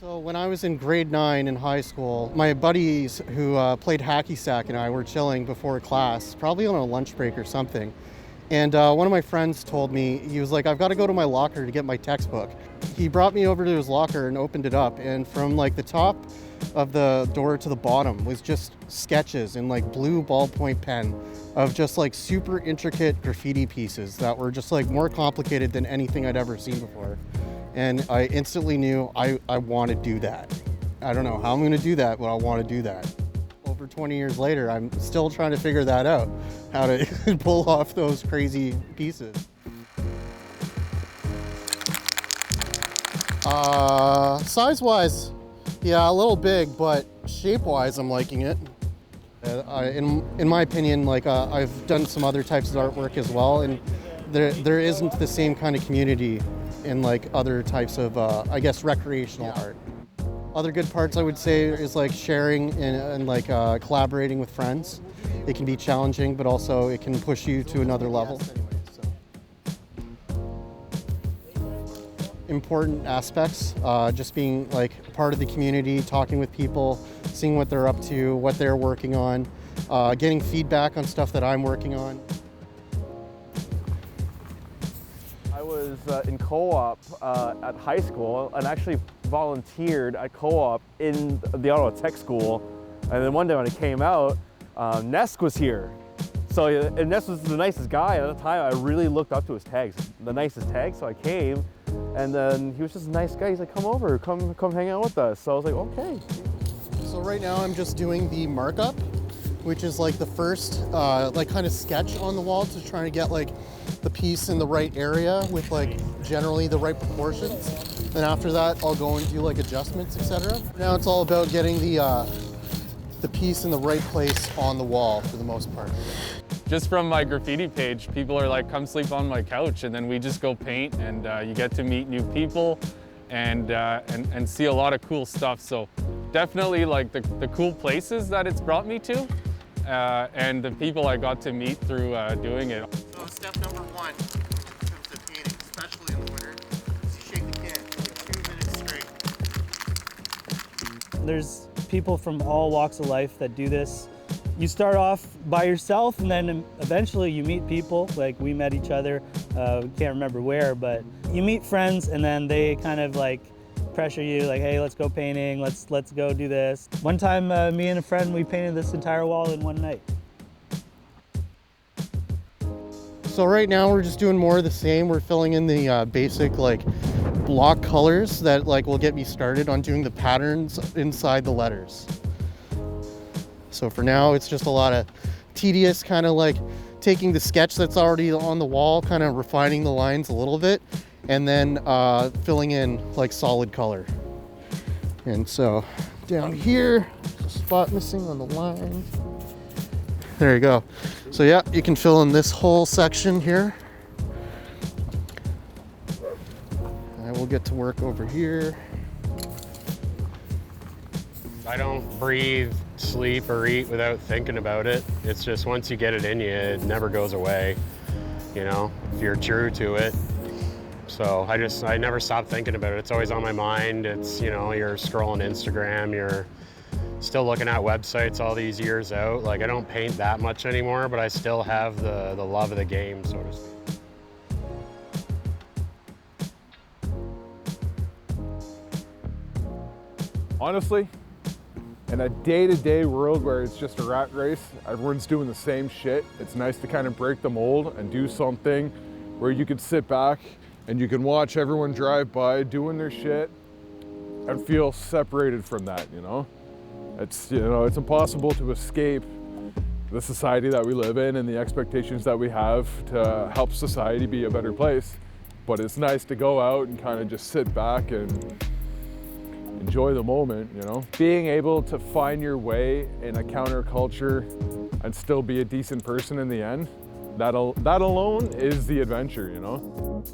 So when I was in grade 9 in high school, my buddies who played hacky sack and I were chilling before class, probably on a lunch break or something. And one of my friends told me, he was like, I've got to go to my locker to get my textbook. He brought me over to his locker and opened it up. And from like the top of the door to the bottom was just sketches in like blue ballpoint pen of just like super intricate graffiti pieces that were just like more complicated than anything I'd ever seen before. And I instantly knew I want to do that. I don't know how I'm going to do that, but I want to do that. Over 20 years later, I'm still trying to figure that out, how to pull off those crazy pieces. Size-wise, yeah, a little big, but shape-wise, I'm liking it. In my opinion, like I've done some other types of artwork as well, and there isn't the same kind of community in like other types of, I guess, recreational art. Other good parts I would say is like sharing and like collaborating with friends. It can be challenging, but also it can push you to another level. Important aspects, just being like part of the community, talking with people, seeing what they're up to, what they're working on, getting feedback on stuff that I'm working on. I was in co-op at high school and actually volunteered at co-op in the Ottawa Tech School. And then one day when I came out, Nesk was here. So and Nesk was the nicest guy at the time. I really looked up to his tags, the nicest tag. So I came, and then he was just a nice guy. He's like, "Come over, come hang out with us." So I was like, "Okay." So right now I'm just doing the markup, which is like the first like kind of sketch on the wall to try to get like the piece in the right area with like generally the right proportions. Then after that, I'll go and do like adjustments, etc. Now it's all about getting the piece in the right place on the wall for the most part. Just from my graffiti page, people are like, come sleep on my couch, and then we just go paint, and you get to meet new people and see a lot of cool stuff. So definitely like the cool places that it's brought me to, and the people I got to meet through doing it. So step number 1 in terms of painting, especially in the winter, is you shake the can for like 2 minutes straight. There's people from all walks of life that do this. You start off by yourself, and then eventually you meet people. Like we met each other, can't remember where, but you meet friends, and then they kind of like pressure you, like, hey, let's go painting, let's go do this. One time, me and a friend, we painted this entire wall in one night. So right now we're just doing more of the same. We're filling in the basic like block colors that like will get me started on doing the patterns inside the letters. So for now, it's just a lot of tedious kind of like taking the sketch that's already on the wall, kind of refining the lines a little bit, and then filling in like solid color. And so down here, there's a spot missing on the line. There you go. So yeah, you can fill in this whole section here. I will get to work over here. I don't breathe, sleep, or eat without thinking about it. It's just once you get it in you, it never goes away, you know, if you're true to it. So I never stop thinking about it. It's always on my mind. It's, you know, you're scrolling Instagram, you're still looking at websites all these years out. Like I don't paint that much anymore, but I still have the love of the game, so to speak. Honestly, in a day-to-day world where it's just a rat race, everyone's doing the same shit, it's nice to kind of break the mold and do something where you can sit back and you can watch everyone drive by doing their shit and feel separated from that, you know? It's impossible to escape the society that we live in and the expectations that we have to help society be a better place. But it's nice to go out and kind of just sit back and enjoy the moment, you know? Being able to find your way in a counterculture and still be a decent person in the end, that alone is the adventure, you know?